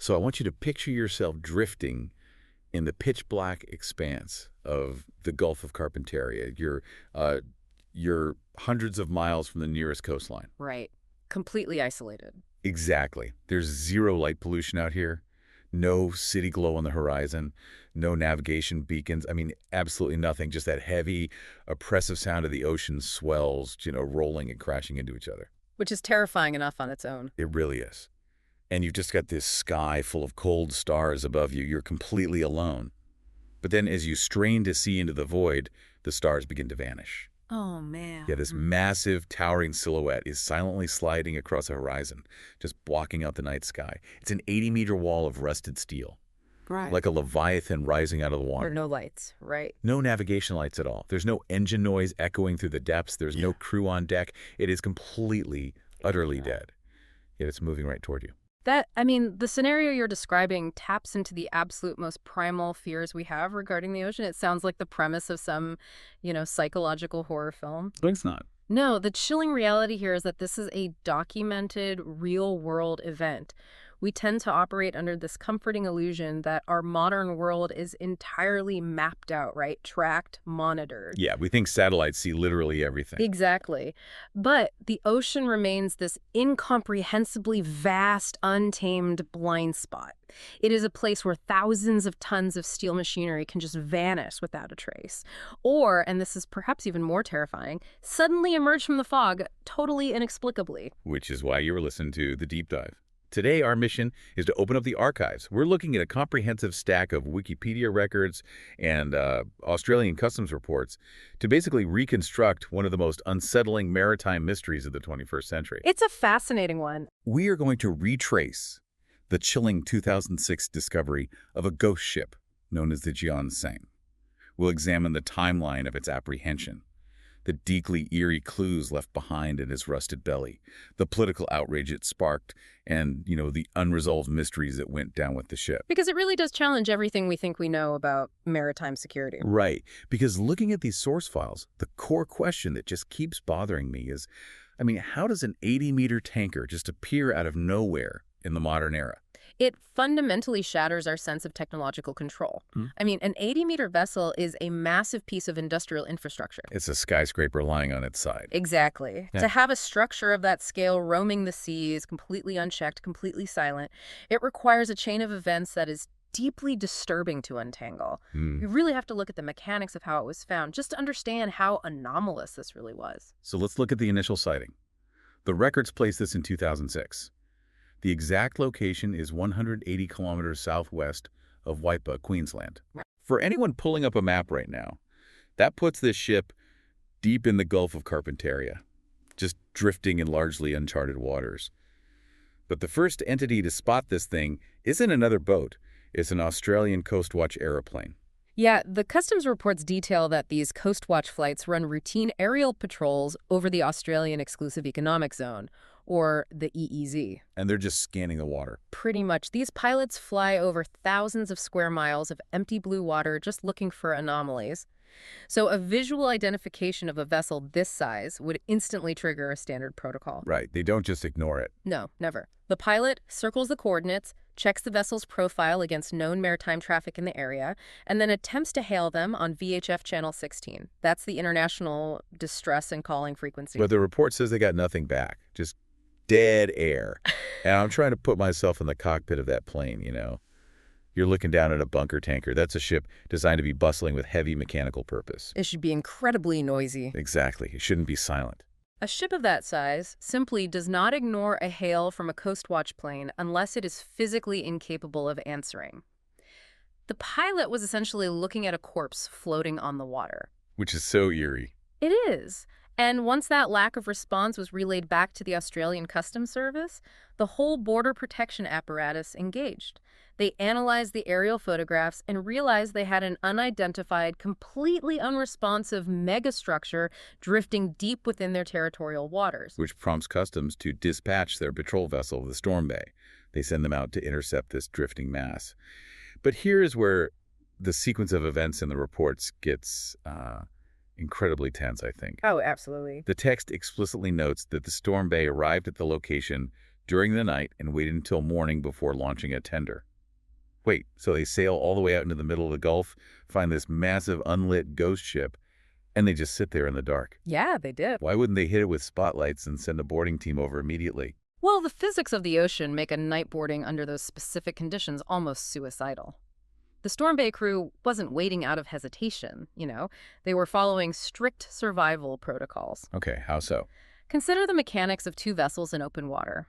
So I want you to picture yourself drifting in the pitch black expanse of the Gulf of Carpentaria. You're hundreds of miles from the nearest coastline. Right. Completely isolated. Exactly. There's zero light pollution out here, no city glow on the horizon, no navigation beacons. I mean, absolutely nothing. Just that heavy, oppressive sound of the ocean swells, rolling and crashing into each other. Which is terrifying enough on its own. It really is. And you've just got this sky full of cold stars above you. You're completely alone. But then as you strain to see into the void, the stars begin to vanish. Oh, man. Yeah, this massive, towering silhouette is silently sliding across the horizon, just blocking out the night sky. It's an 80-meter wall of rusted steel. Right. Like a leviathan rising out of the water. There are no lights, right? No navigation lights at all. There's no engine noise echoing through the depths. There's no crew on deck. It is completely, utterly dead. Yet it's moving right toward you. The scenario you're describing taps into the absolute most primal fears we have regarding the ocean. It sounds like the premise of some, psychological horror film. But it's not. No, the chilling reality here is that this is a documented, real-world event. We tend to operate under this comforting illusion that our modern world is entirely mapped out, right? Tracked, monitored. Yeah, we think satellites see literally everything. Exactly. But the ocean remains this incomprehensibly vast, untamed blind spot. It is a place where thousands of tons of steel machinery can just vanish without a trace. Or, and this is perhaps even more terrifying, suddenly emerge from the fog totally inexplicably. Which is why you were listening to The Deep Dive. Today, our mission is to open up the archives. We're looking at a comprehensive stack of Wikipedia records and Australian customs reports to basically reconstruct one of the most unsettling maritime mysteries of the 21st century. It's a fascinating one. We are going to retrace the chilling 2006 discovery of a ghost ship known as the Jian Seng. We'll examine the timeline of its apprehension, the deeply eerie clues left behind in its rusted belly, the political outrage it sparked, and, the unresolved mysteries that went down with the ship. Because it really does challenge everything we think we know about maritime security. Right. Because looking at these source files, the core question that just keeps bothering me is, how does an 80-meter tanker just appear out of nowhere in the modern era? It fundamentally shatters our sense of technological control. An 80-meter vessel is a massive piece of industrial infrastructure. It's a skyscraper lying on its side. Exactly. Yeah. To have a structure of that scale roaming the seas, completely unchecked, completely silent, it requires a chain of events that is deeply disturbing to untangle. You really have to look at the mechanics of how it was found just to understand how anomalous this really was. So let's look at the initial sighting. The records place this in 2006. The exact location is 180 kilometers southwest of Waipa, Queensland. For anyone pulling up a map right now, that puts this ship deep in the Gulf of Carpentaria, just drifting in largely uncharted waters. But the first entity to spot this thing isn't another boat. It's an Australian Coastwatch aeroplane. Yeah, the customs reports detail that these Coastwatch flights run routine aerial patrols over the Australian Exclusive Economic Zone, or the EEZ. And they're just scanning the water. Pretty much. These pilots fly over thousands of square miles of empty blue water just looking for anomalies. So a visual identification of a vessel this size would instantly trigger a standard protocol. Right. They don't just ignore it. No, never. The pilot circles the coordinates, checks the vessel's profile against known maritime traffic in the area, and then attempts to hail them on VHF Channel 16. That's the international distress and calling frequency. But the report says they got nothing back. Just dead air. And I'm trying to put myself in the cockpit of that plane, You're looking down at a bunker tanker. That's a ship designed to be bustling with heavy mechanical purpose. It should be incredibly noisy. Exactly. It shouldn't be silent. A ship of that size simply does not ignore a hail from a Coastwatch plane unless it is physically incapable of answering. The pilot was essentially looking at a corpse floating on the water. Which is so eerie. It is. And once that lack of response was relayed back to the Australian Customs Service, the whole border protection apparatus engaged. They analyzed the aerial photographs and realized they had an unidentified, completely unresponsive megastructure drifting deep within their territorial waters. Which prompts Customs to dispatch their patrol vessel, the Storm Bay. They send them out to intercept this drifting mass. But here is where the sequence of events in the reports gets incredibly tense, I think. Oh, absolutely. The text explicitly notes that the Storm Bay arrived at the location during the night and waited until morning before launching a tender. Wait, so they sail all the way out into the middle of the Gulf, find this massive unlit ghost ship, and they just sit there in the dark. Yeah, they did. Why wouldn't they hit it with spotlights and send a boarding team over immediately? Well, the physics of the ocean make a night boarding under those specific conditions almost suicidal. The Storm Bay crew wasn't waiting out of hesitation, you know. They were following strict survival protocols. Okay, how so? Consider the mechanics of two vessels in open water.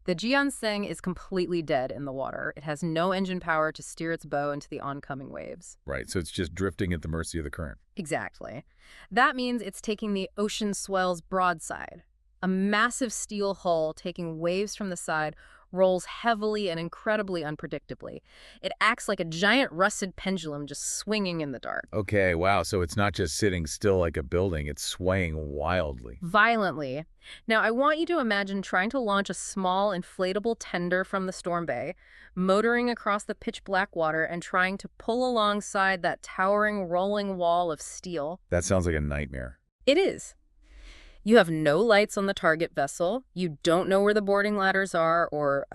The Jian Seng is completely dead in the water. It has no engine power to steer its bow into the oncoming waves. Right, so it's just drifting at the mercy of the current. Exactly. That means it's taking the ocean swell's broadside. A massive steel hull taking waves from the side rolls heavily and incredibly unpredictably. It acts like a giant rusted pendulum just swinging in the dark. Okay, wow, so it's not just sitting still like a building, it's swaying wildly. Violently. Now, I want you to imagine trying to launch a small inflatable tender from the Storm Bay, motoring across the pitch-black water and trying to pull alongside that towering rolling wall of steel. That sounds like a nightmare. It is. You have no lights on the target vessel. You don't know where the boarding ladders are or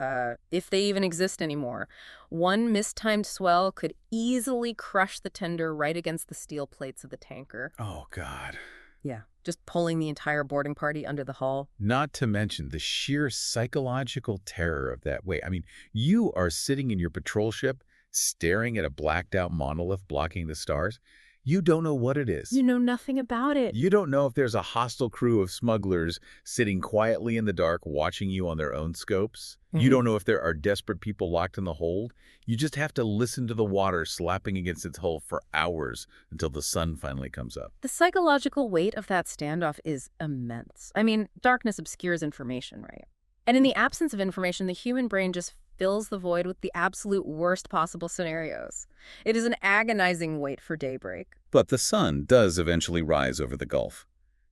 if they even exist anymore. One mistimed swell could easily crush the tender right against the steel plates of the tanker. Oh, God. Yeah, just pulling the entire boarding party under the hull. Not to mention the sheer psychological terror of that. Wait, I mean, you are sitting in your patrol ship, staring at a blacked-out monolith blocking the stars. You don't know what it is. You know nothing about it. You don't know if there's a hostile crew of smugglers sitting quietly in the dark watching you on their own scopes. You don't know if there are desperate people locked in the hold. You just have to listen to the water slapping against its hull for hours until the sun finally comes up. The psychological weight of that standoff is immense. I mean, darkness obscures information, right? And in the absence of information, the human brain just fills the void with the absolute worst possible scenarios. It is an agonizing wait for daybreak. But the sun does eventually rise over the Gulf.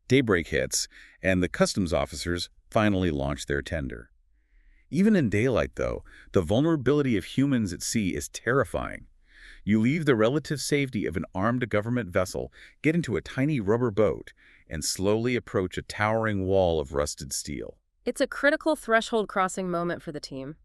Daybreak hits, and the customs officers finally launch their tender. Even in daylight, though, the vulnerability of humans at sea is terrifying. You leave the relative safety of an armed government vessel, get into a tiny rubber boat, and slowly approach a towering wall of rusted steel. It's a critical threshold crossing moment for the team.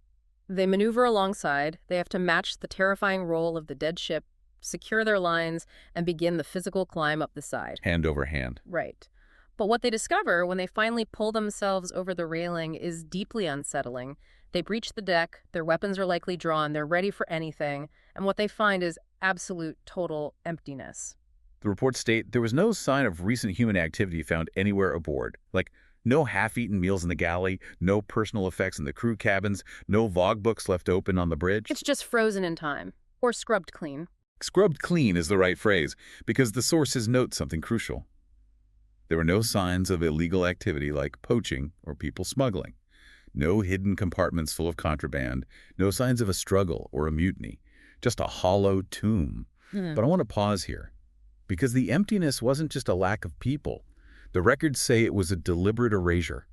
They maneuver alongside, they have to match the terrifying roll of the dead ship, secure their lines, and begin the physical climb up the side. Hand over hand. Right. But what they discover when they finally pull themselves over the railing is deeply unsettling. They breach the deck, their weapons are likely drawn, they're ready for anything, and what they find is absolute, total emptiness. The reports state there was no sign of recent human activity found anywhere aboard. Like, no half-eaten meals in the galley, no personal effects in the crew cabins, no logbooks left open on the bridge. It's just frozen in time. Or scrubbed clean. Scrubbed clean is the right phrase, because the sources note something crucial. There were no signs of illegal activity like poaching or people smuggling. No hidden compartments full of contraband, no signs of a struggle or a mutiny. Just a hollow tomb. But I want to pause here, because the emptiness wasn't just a lack of people. The records say it was a deliberate erasure.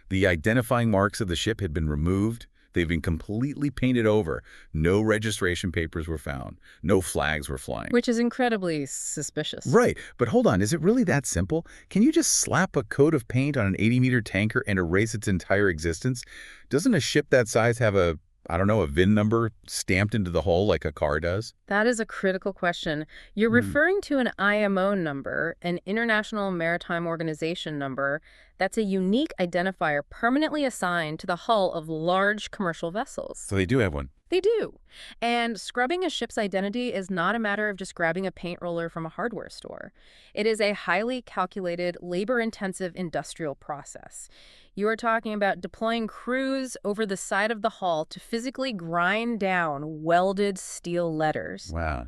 The identifying marks of the ship had been removed. They've been completely painted over. No registration papers were found. No flags were flying. Which is incredibly suspicious. Right, but hold on, is it really that simple? Can you just slap a coat of paint on an 80-meter tanker and erase its entire existence? Doesn't a ship that size have a VIN number stamped into the hull like a car does? That is a critical question. You're referring to an IMO number, an International Maritime Organization number, that's a unique identifier permanently assigned to the hull of large commercial vessels. So they do have one. They do. And scrubbing a ship's identity is not a matter of just grabbing a paint roller from a hardware store. It is a highly calculated, labor-intensive industrial process. You are talking about deploying crews over the side of the hull to physically grind down welded steel letters. Wow.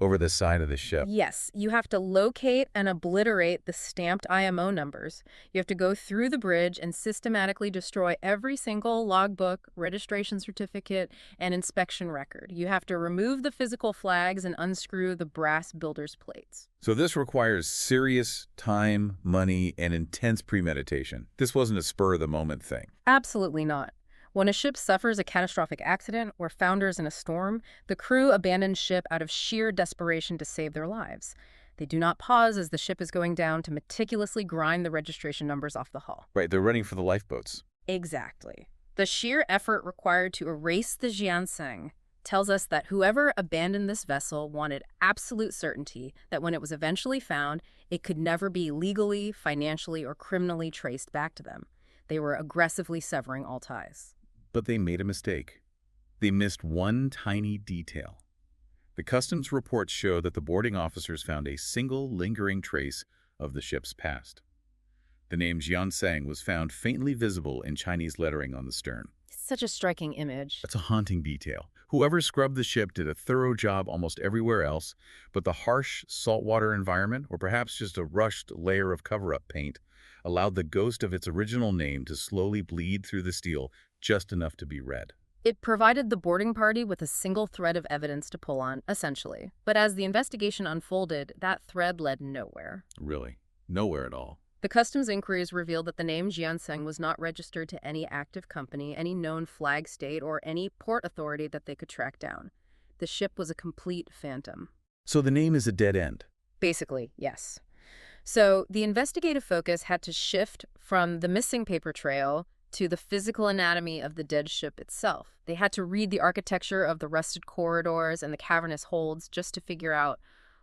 Over the side of the ship. Yes, you have to locate and obliterate the stamped IMO numbers. You have to go through the bridge and systematically destroy every single logbook, registration certificate, and inspection record. You have to remove the physical flags and unscrew the brass builder's plates. So this requires serious time, money, and intense premeditation. This wasn't a spur-of-the-moment thing. Absolutely not. When a ship suffers a catastrophic accident or founders in a storm, the crew abandons ship out of sheer desperation to save their lives. They do not pause as the ship is going down to meticulously grind the registration numbers off the hull. Right, they're running for the lifeboats. Exactly. The sheer effort required to erase the Jian Seng tells us that whoever abandoned this vessel wanted absolute certainty that when it was eventually found, it could never be legally, financially, or criminally traced back to them. They were aggressively severing all ties. But they made a mistake. They missed one tiny detail. The customs reports show that the boarding officers found a single lingering trace of the ship's past. The name Jian Seng was found faintly visible in Chinese lettering on the stern. It's such a striking image. That's a haunting detail. Whoever scrubbed the ship did a thorough job almost everywhere else, but the harsh saltwater environment, or perhaps just a rushed layer of cover-up paint, allowed the ghost of its original name to slowly bleed through the steel just enough to be read. It provided the boarding party with a single thread of evidence to pull on, essentially. But as the investigation unfolded, that thread led nowhere. Really? Nowhere at all. The customs inquiries revealed that the name Jian Seng was not registered to any active company, any known flag state, or any port authority that they could track down. The ship was a complete phantom. So the name is a dead end? Basically, yes. So the investigative focus had to shift from the missing paper trail to the physical anatomy of the dead ship itself. They had to read the architecture of the rusted corridors and the cavernous holds just to figure out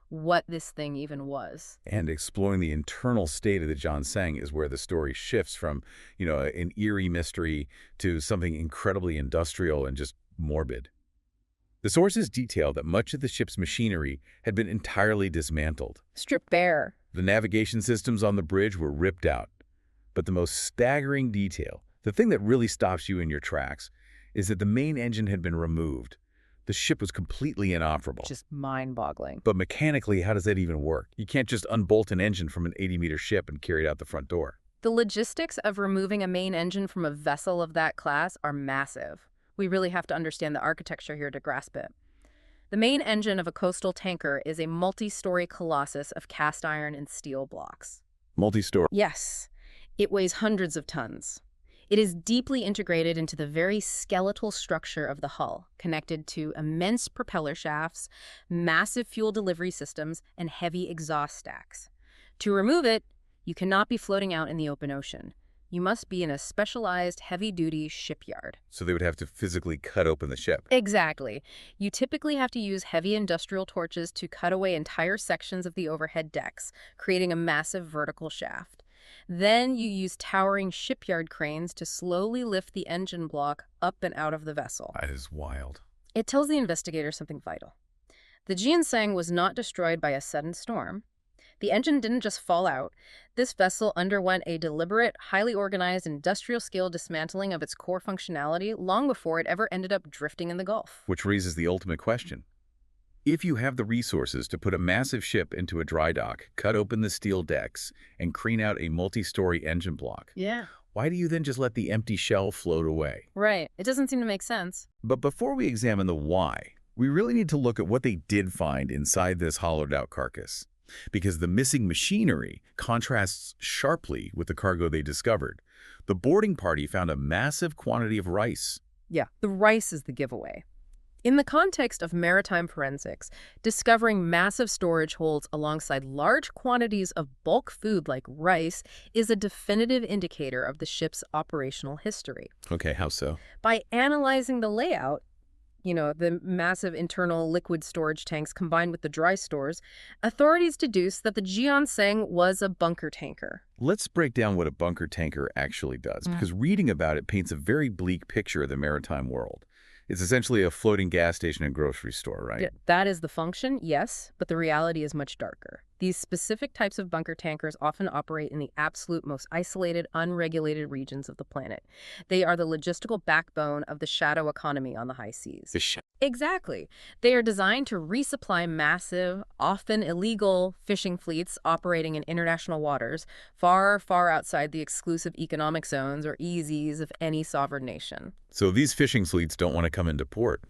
what this thing even was. And exploring the internal state of the Jian Seng is where the story shifts from, an eerie mystery to something incredibly industrial and just morbid. The sources detail that much of the ship's machinery had been entirely dismantled. Stripped bare. The navigation systems on the bridge were ripped out. But the most staggering detail, the thing that really stops you in your tracks, is that the main engine had been removed. The ship was completely inoperable. Just mind-boggling. But mechanically, how does that even work? You can't just unbolt an engine from an 80-meter ship and carry it out the front door. The logistics of removing a main engine from a vessel of that class are massive. We really have to understand the architecture here to grasp it. The main engine of a coastal tanker is a multi-story colossus of cast iron and steel blocks. Multi-story? Yes. It weighs hundreds of tons. It is deeply integrated into the very skeletal structure of the hull, connected to immense propeller shafts, massive fuel delivery systems, and heavy exhaust stacks. To remove it, you cannot be floating out in the open ocean. You must be in a specialized heavy-duty shipyard. So they would have to physically cut open the ship. Exactly. You typically have to use heavy industrial torches to cut away entire sections of the overhead decks, creating a massive vertical shaft. Then you use towering shipyard cranes to slowly lift the engine block up and out of the vessel. That is wild. It tells the investigator something vital. The Jian Seng was not destroyed by a sudden storm. The engine didn't just fall out. This vessel underwent a deliberate, highly organized industrial-scale dismantling of its core functionality long before it ever ended up drifting in the Gulf. Which raises the ultimate question. If you have the resources to put a massive ship into a dry dock, cut open the steel decks, and crane out a multi-story engine block, why do you then just let the empty shell float away? Right. It doesn't seem to make sense. But before we examine the why, we really need to look at what they did find inside this hollowed-out carcass. Because the missing machinery contrasts sharply with the cargo they discovered. The boarding party found a massive quantity of rice. Yeah, the rice is the giveaway. In the context of maritime forensics, discovering massive storage holds alongside large quantities of bulk food like rice is a definitive indicator of the ship's operational history. Okay, how so? By analyzing the layout, the massive internal liquid storage tanks combined with the dry stores, authorities deduce that the Jian Seng was a bunker tanker. Let's break down what a bunker tanker actually does, because reading about it paints a very bleak picture of the maritime world. It's essentially a floating gas station and grocery store, right? Yeah, that is the function, yes, but the reality is much darker. These specific types of bunker tankers often operate in the absolute most isolated, unregulated regions of the planet. They are the logistical backbone of the shadow economy on the high seas. Exactly. They are designed to resupply massive, often illegal fishing fleets operating in international waters, far, far outside the exclusive economic zones or EEZs of any sovereign nation. So these fishing fleets don't want to come into port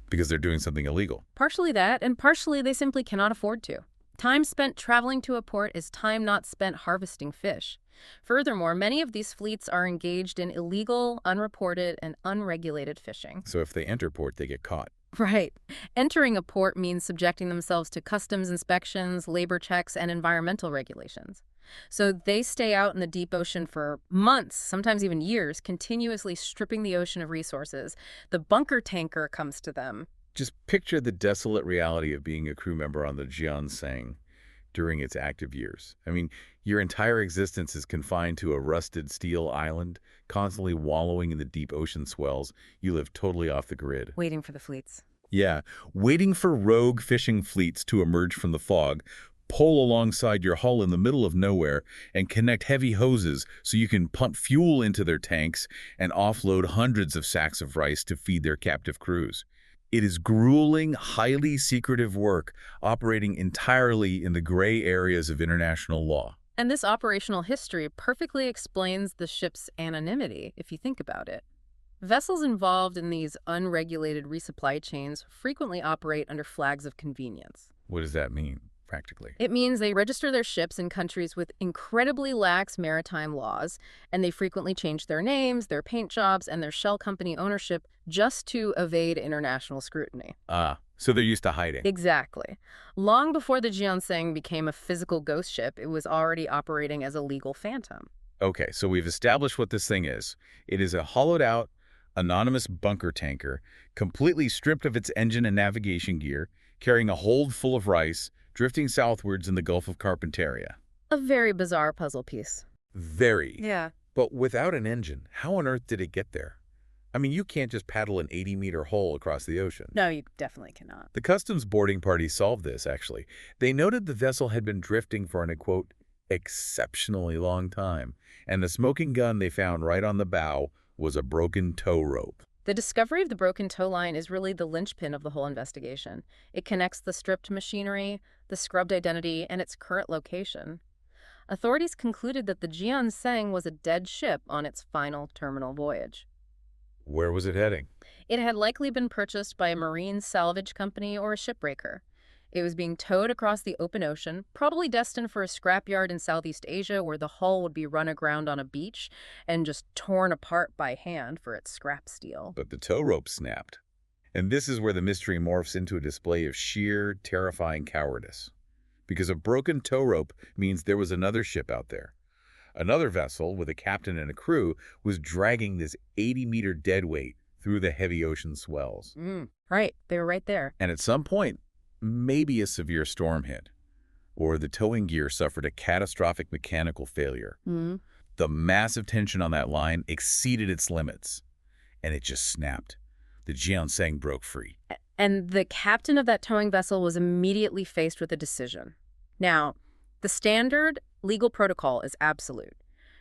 because they're doing something illegal. Partially that, and partially they simply cannot afford to. Time spent traveling to a port is time not spent harvesting fish. Furthermore, many of these fleets are engaged in illegal, unreported, and unregulated fishing. So if they enter port, they get caught. Right. Entering a port means subjecting themselves to customs inspections, labor checks, and environmental regulations. So they stay out in the deep ocean for months, sometimes even years, continuously stripping the ocean of resources. The bunker tanker comes to them. Just picture the desolate reality of being a crew member on the Jian Seng during its active years. I mean, your entire existence is confined to a rusted steel island, constantly wallowing in the deep ocean swells. You live totally off the grid. Waiting for the fleets. Yeah, waiting for rogue fishing fleets to emerge from the fog, pull alongside your hull in the middle of nowhere, and connect heavy hoses so you can pump fuel into their tanks and offload hundreds of sacks of rice to feed their captive crews. It is grueling, highly secretive work, operating entirely in the gray areas of international law. And this operational history perfectly explains the ship's anonymity, if you think about it. Vessels involved in these unregulated resupply chains frequently operate under flags of convenience. What does that mean, practically? It means they register their ships in countries with incredibly lax maritime laws, and they frequently change their names, their paint jobs, and their shell company ownership just to evade international scrutiny. So they're used to hiding. Exactly. Long before the Jian Seng became a physical ghost ship, it was already operating as a legal phantom. Okay, so we've established what this thing is. It is a hollowed-out, anonymous bunker tanker, completely stripped of its engine and navigation gear, carrying a hold full of rice, drifting southwards in the Gulf of Carpentaria. A very bizarre puzzle piece. Very. Yeah. But without an engine, how on earth did it get there? I mean, you can't just paddle an 80-meter hole across the ocean. No, you definitely cannot. The customs boarding party solved this, actually. They noted the vessel had been drifting for an, quote, exceptionally long time, and the smoking gun they found right on the bow was a broken tow rope. The discovery of the broken tow line is really the linchpin of the whole investigation. It connects the stripped machinery, the scrubbed identity, and its current location. Authorities concluded that the Jian Seng was a dead ship on its final terminal voyage. Where was it heading? It had likely been purchased by a marine salvage company or a shipbreaker. It was being towed across the open ocean, probably destined for a scrapyard in Southeast Asia where the hull would be run aground on a beach and just torn apart by hand for its scrap steel. But the tow rope snapped. And this is where the mystery morphs into a display of sheer, terrifying cowardice. Because a broken tow rope means there was another ship out there. Another vessel with a captain and a crew was dragging this 80-meter deadweight through the heavy ocean swells. Right, they were right there. And at some point, maybe a severe storm hit, or the towing gear suffered a catastrophic mechanical failure. The massive tension on that line exceeded its limits, and it just snapped. The Jian Seng broke free. And the captain of that towing vessel was immediately faced with a decision. Now, the standard legal protocol is absolute.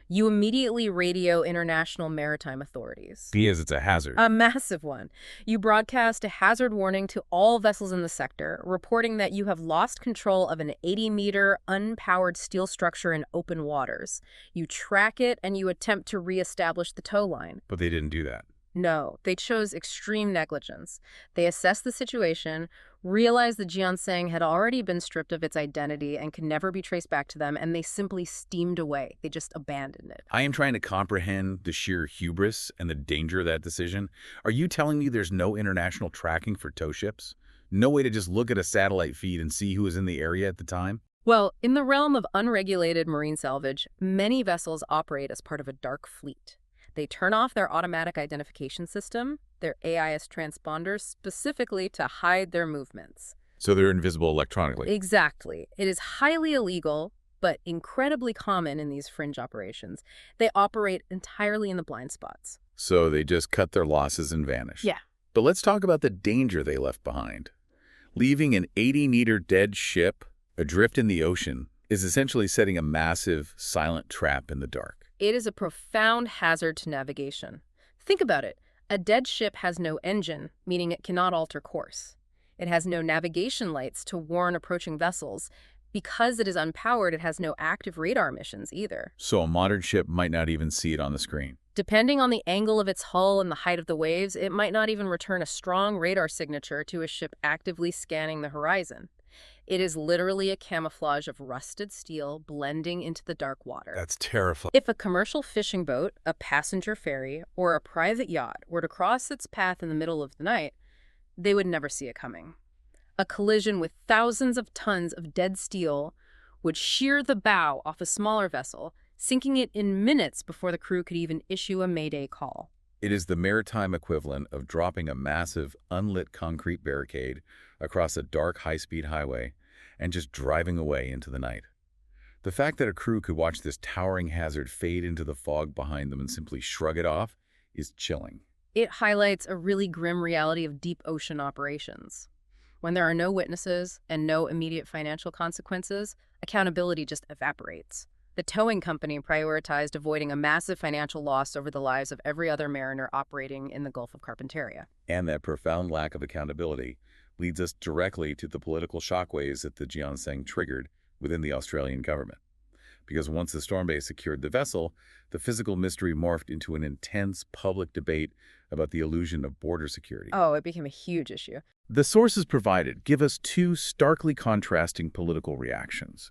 You immediately radio international maritime authorities. Because it's a hazard. A massive one. You broadcast a hazard warning to all vessels in the sector, reporting that you have lost control of an 80-meter unpowered steel structure in open waters. You track it and you attempt to reestablish the tow line. But they didn't do that. No, they chose extreme negligence. They assessed the situation, realized the Jian Seng had already been stripped of its identity and could never be traced back to them, and they simply steamed away. They just abandoned it. I am trying to comprehend the sheer hubris and the danger of that decision. Are you telling me there's no international tracking for tow ships? No way to just look at a satellite feed and see who was in the area at the time? Well, in the realm of unregulated marine salvage, many vessels operate as part of a dark fleet. They turn off their automatic identification system, their AIS transponders, specifically to hide their movements. So they're invisible electronically. Exactly. It is highly illegal, but incredibly common in these fringe operations. They operate entirely in the blind spots. So they just cut their losses and vanish. Yeah. But let's talk about the danger they left behind. Leaving an 80-meter dead ship adrift in the ocean is essentially setting a massive, silent trap in the dark. It is a profound hazard to navigation. Think about it. A dead ship has no engine, meaning it cannot alter course. It has no navigation lights to warn approaching vessels. Because it is unpowered, it has no active radar missions either. So a modern ship might not even see it on the screen. Depending on the angle of its hull and the height of the waves, it might not even return a strong radar signature to a ship actively scanning the horizon. It is literally a camouflage of rusted steel blending into the dark water. That's terrifying. If a commercial fishing boat, a passenger ferry, or a private yacht were to cross its path in the middle of the night, they would never see it coming. A collision with thousands of tons of dead steel would shear the bow off a smaller vessel, sinking it in minutes before the crew could even issue a mayday call. It is the maritime equivalent of dropping a massive, unlit concrete barricade across a dark, high-speed highway and just driving away into the night. The fact that a crew could watch this towering hazard fade into the fog behind them and simply shrug it off is chilling. It highlights a really grim reality of deep ocean operations. When there are no witnesses and no immediate financial consequences, accountability just evaporates. The towing company prioritized avoiding a massive financial loss over the lives of every other mariner operating in the Gulf of Carpentaria. And that profound lack of accountability leads us directly to the political shockwaves that the Jian Seng triggered within the Australian government. Because once the Storm Bay secured the vessel, the physical mystery morphed into an intense public debate about the illusion of border security. Oh, it became a huge issue. The sources provided give us two starkly contrasting political reactions.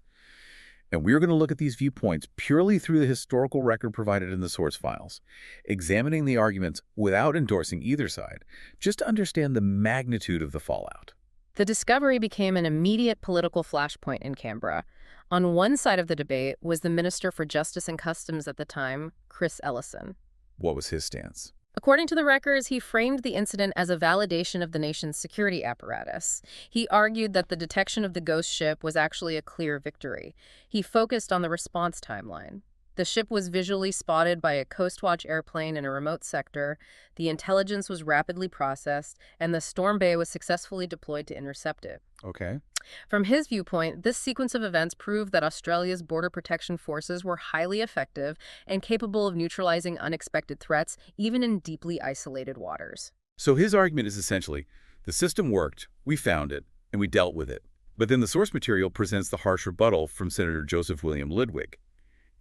And we're going to look at these viewpoints purely through the historical record provided in the source files, examining the arguments without endorsing either side, just to understand the magnitude of the fallout. The discovery became an immediate political flashpoint in Canberra. On one side of the debate was the Minister for Justice and Customs at the time, Chris Ellison. What was his stance? According to the records, he framed the incident as a validation of the nation's security apparatus. He argued that the detection of the ghost ship was actually a clear victory. He focused on the response timeline. The ship was visually spotted by a Coastwatch airplane in a remote sector, the intelligence was rapidly processed, and the Storm Bay was successfully deployed to intercept it. Okay. From his viewpoint, this sequence of events proved that Australia's border protection forces were highly effective and capable of neutralizing unexpected threats, even in deeply isolated waters. So his argument is essentially, the system worked, we found it, and we dealt with it. But then the source material presents the harsh rebuttal from Senator Joseph William Ludwig,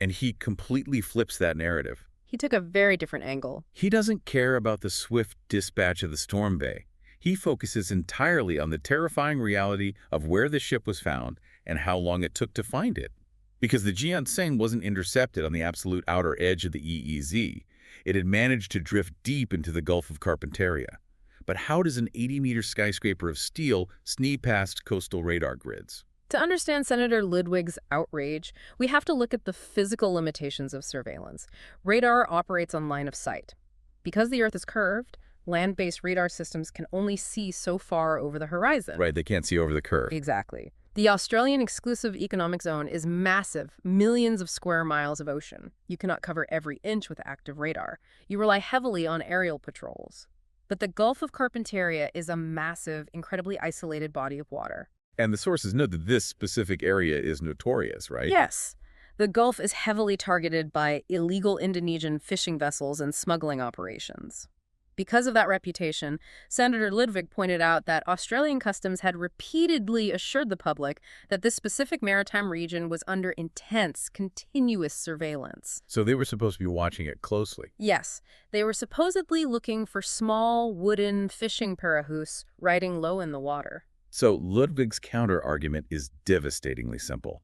and he completely flips that narrative. He took a very different angle. He doesn't care about the swift dispatch of the Storm Bay. He focuses entirely on the terrifying reality of where the ship was found and how long it took to find it. Because the Jian Seng wasn't intercepted on the absolute outer edge of the EEZ. It had managed to drift deep into the Gulf of Carpentaria. But how does an 80-meter skyscraper of steel sneak past coastal radar grids? To understand Senator Ludwig's outrage, we have to look at the physical limitations of surveillance. Radar operates on line of sight. Because the Earth is curved, land-based radar systems can only see so far over the horizon. Right, they can't see over the curve. Exactly. The Australian Exclusive Economic Zone is massive, millions of square miles of ocean. You cannot cover every inch with active radar. You rely heavily on aerial patrols. But the Gulf of Carpentaria is a massive, incredibly isolated body of water. And the sources note that this specific area is notorious, right? Yes. The Gulf is heavily targeted by illegal Indonesian fishing vessels and smuggling operations. Because of that reputation, Senator Ludwig pointed out that Australian customs had repeatedly assured the public that this specific maritime region was under intense, continuous surveillance. So they were supposed to be watching it closely. Yes, they were supposedly looking for small, wooden fishing parahus riding low in the water. So Ludwig's counter-argument is devastatingly simple.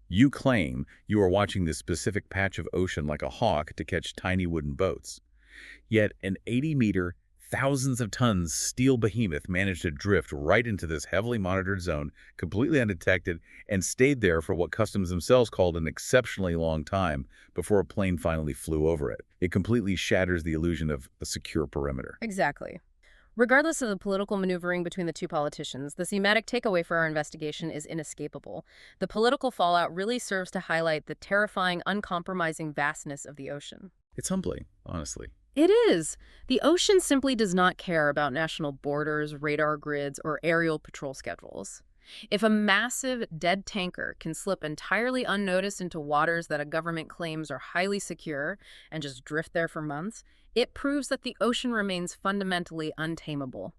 You claim you are watching this specific patch of ocean like a hawk to catch tiny wooden boats. Yet an 80-meter, thousands of tons steel behemoth managed to drift right into this heavily monitored zone, completely undetected, and stayed there for what customs themselves called an exceptionally long time before a plane finally flew over it. It completely shatters the illusion of a secure perimeter. Exactly. Regardless of the political maneuvering between the two politicians, the thematic takeaway for our investigation is inescapable. The political fallout really serves to highlight the terrifying, uncompromising vastness of the ocean. It's humbling, honestly. It is. The ocean simply does not care about national borders, radar grids, or aerial patrol schedules. If a massive, dead tanker can slip entirely unnoticed into waters that a government claims are highly secure and just drift there for months, it proves that the ocean remains fundamentally untamable.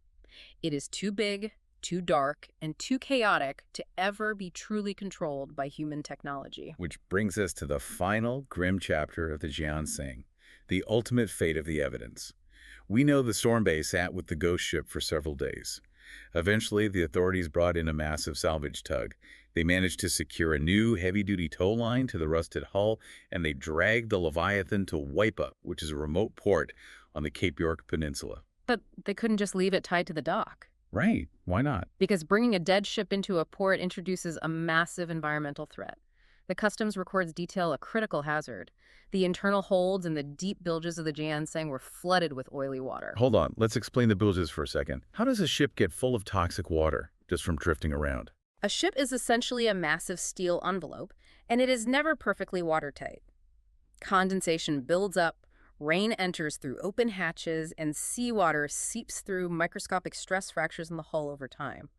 It is too big, too dark, and too chaotic to ever be truly controlled by human technology. Which brings us to the final grim chapter of the Jian Seng, the ultimate fate of the evidence. We know the Storm Bay sat with the ghost ship for several days. Eventually, the authorities brought in a massive salvage tug. They managed to secure a new heavy-duty tow line to the rusted hull, and they dragged the Leviathan to Waipa, which is a remote port on the Cape York Peninsula. But they couldn't just leave it tied to the dock. Right. Why not? Because bringing a dead ship into a port introduces a massive environmental threat. The customs records detail a critical hazard. The internal holds and the deep bilges of the Jian Seng were flooded with oily water. Hold on, let's explain the bilges for a second. How does a ship get full of toxic water just from drifting around? A ship is essentially a massive steel envelope, and it is never perfectly watertight. Condensation builds up, rain enters through open hatches, and seawater seeps through microscopic stress fractures in the hull over time.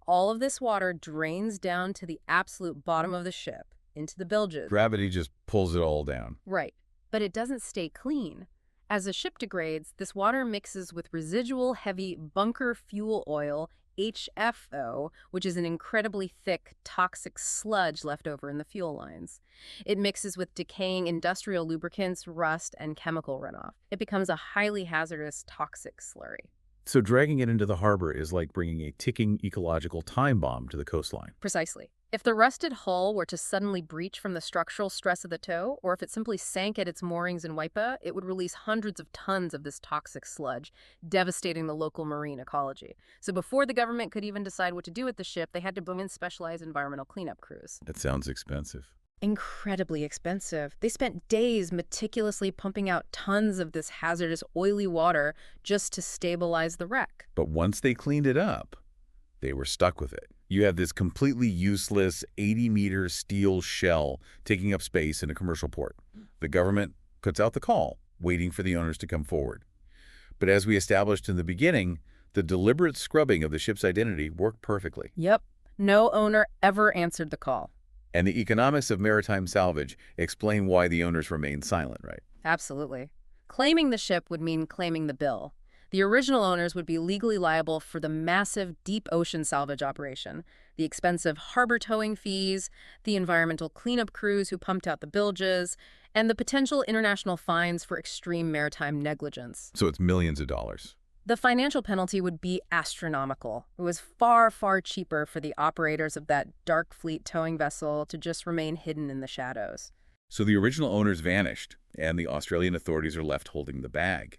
All of this water drains down to the absolute bottom of the ship, into the bilges. Gravity just pulls it all down. Right, but it doesn't stay clean. As the ship degrades, this water mixes with residual heavy bunker fuel oil, HFO, which is an incredibly thick, toxic sludge left over in the fuel lines. It mixes with decaying industrial lubricants, rust, and chemical runoff. It becomes a highly hazardous, toxic slurry. So dragging it into the harbor is like bringing a ticking ecological time bomb to the coastline. Precisely. If the rusted hull were to suddenly breach from the structural stress of the tow, or if it simply sank at its moorings in Waipa, it would release hundreds of tons of this toxic sludge, devastating the local marine ecology. So before the government could even decide what to do with the ship, they had to bring in specialized environmental cleanup crews. That sounds expensive. Incredibly expensive. They spent days meticulously pumping out tons of this hazardous oily water just to stabilize the wreck. But once they cleaned it up, they were stuck with it. You have this completely useless 80-meter steel shell taking up space in a commercial port. The government puts out the call, waiting for the owners to come forward. But as we established in the beginning, the deliberate scrubbing of the ship's identity worked perfectly. Yep. No owner ever answered the call. And the economics of maritime salvage explain why the owners remained silent, right? Absolutely. Claiming the ship would mean claiming the bill. The original owners would be legally liable for the massive deep ocean salvage operation, the expensive harbor towing fees, the environmental cleanup crews who pumped out the bilges, and the potential international fines for extreme maritime negligence. So it's millions of dollars. The financial penalty would be astronomical. It was far, far cheaper for the operators of that dark fleet towing vessel to just remain hidden in the shadows. So the original owners vanished, and the Australian authorities are left holding the bag.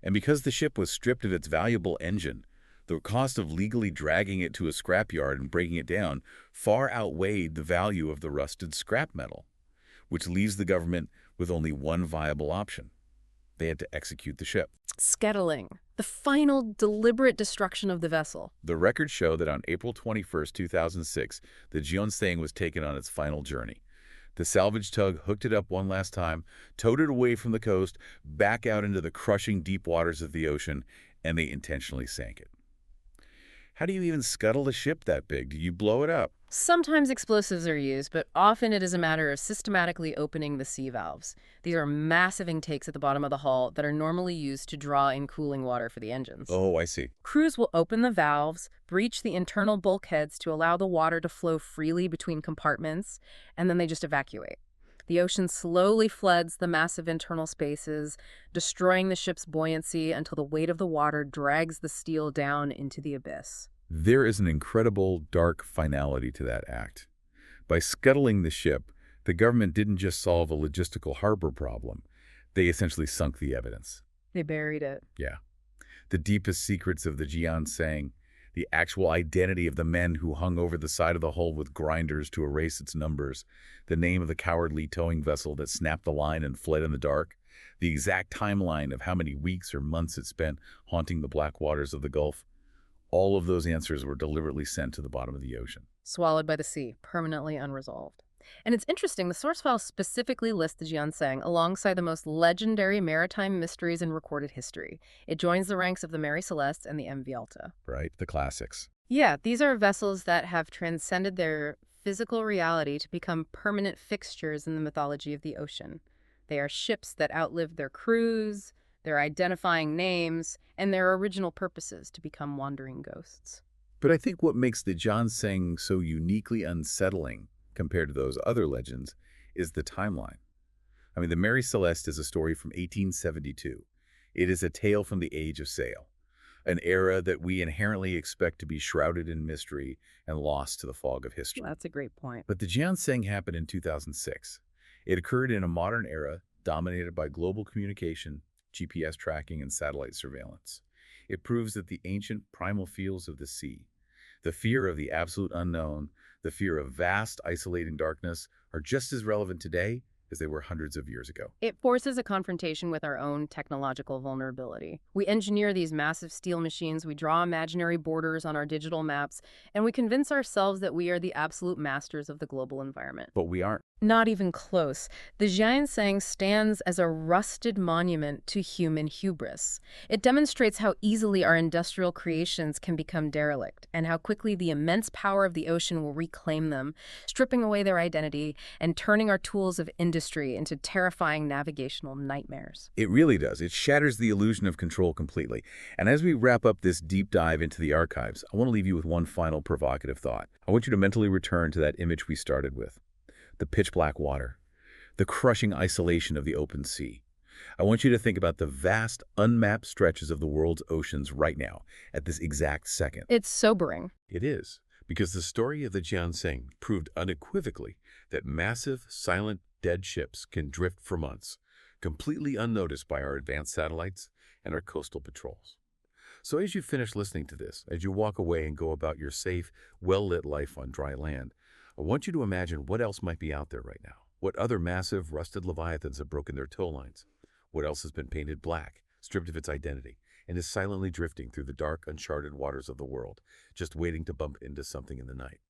And because the ship was stripped of its valuable engine, the cost of legally dragging it to a scrapyard and breaking it down far outweighed the value of the rusted scrap metal, which leaves the government with only one viable option. They had to execute the ship. Scuttling, the final deliberate destruction of the vessel. The records show that on April 21, 2006, the Jian Seng was taken on its final journey. The salvage tug hooked it up one last time, towed it away from the coast, back out into the crushing deep waters of the ocean, and they intentionally sank it. How do you even scuttle a ship that big? Do you blow it up? Sometimes explosives are used, but often it is a matter of systematically opening the sea valves. These are massive intakes at the bottom of the hull that are normally used to draw in cooling water for the engines. Oh, I see. Crews will open the valves, breach the internal bulkheads to allow the water to flow freely between compartments, and then they just evacuate. The ocean slowly floods the massive internal spaces, destroying the ship's buoyancy until the weight of the water drags the steel down into the abyss. There is an incredible dark finality to that act. By scuttling the ship, the government didn't just solve a logistical harbor problem. They essentially sunk the evidence. They buried it. Yeah. The deepest secrets of the Jian Seng, the actual identity of the men who hung over the side of the hull with grinders to erase its numbers, the name of the cowardly towing vessel that snapped the line and fled in the dark, the exact timeline of how many weeks or months it spent haunting the black waters of the Gulf. All of those answers were deliberately sent to the bottom of the ocean. Swallowed by the sea, permanently unresolved. And it's interesting, the source file specifically lists the Jian Seng alongside the most legendary maritime mysteries in recorded history. It joins the ranks of the Mary Celeste and the MV Alta. Right? The classics. Yeah, these are vessels that have transcended their physical reality to become permanent fixtures in the mythology of the ocean. They are ships that outlived their crews, their identifying names, and their original purposes to become wandering ghosts. But I think what makes the Jian Seng so uniquely unsettling compared to those other legends is the timeline. I mean, the Mary Celeste is a story from 1872. It is a tale from the age of sail, an era that we inherently expect to be shrouded in mystery and lost to the fog of history. That's a great point. But the Jian Seng happened in 2006. It occurred in a modern era dominated by global communication, GPS tracking, and satellite surveillance. It proves that the ancient primal feels of the sea, The fear of the absolute unknown, the fear of vast, isolating darkness are just as relevant today as they were hundreds of years ago. It forces a confrontation with our own technological vulnerability. We engineer these massive steel machines, we draw imaginary borders on our digital maps, and we convince ourselves that we are the absolute masters of the global environment. But we aren't. Not even close. The Jian Seng stands as a rusted monument to human hubris. It demonstrates how easily our industrial creations can become derelict, and how quickly the immense power of the ocean will reclaim them, stripping away their identity and turning our tools of industry into terrifying navigational nightmares. It really does. It shatters the illusion of control completely. And as we wrap up this deep dive into the archives, I want to leave you with one final provocative thought. I want you to mentally return to that image we started with. The pitch black water, the crushing isolation of the open sea. I want you to think about the vast, unmapped stretches of the world's oceans right now, at this exact second. It's sobering. It is, because the story of the Jian Seng proved unequivocally that massive, silent, dead ships can drift for months, completely unnoticed by our advanced satellites and our coastal patrols. So as you finish listening to this, as you walk away and go about your safe, well-lit life on dry land, I want you to imagine what else might be out there right now. What other massive, rusted leviathans have broken their tow lines? What else has been painted black, stripped of its identity, and is silently drifting through the dark, uncharted waters of the world, just waiting to bump into something in the night?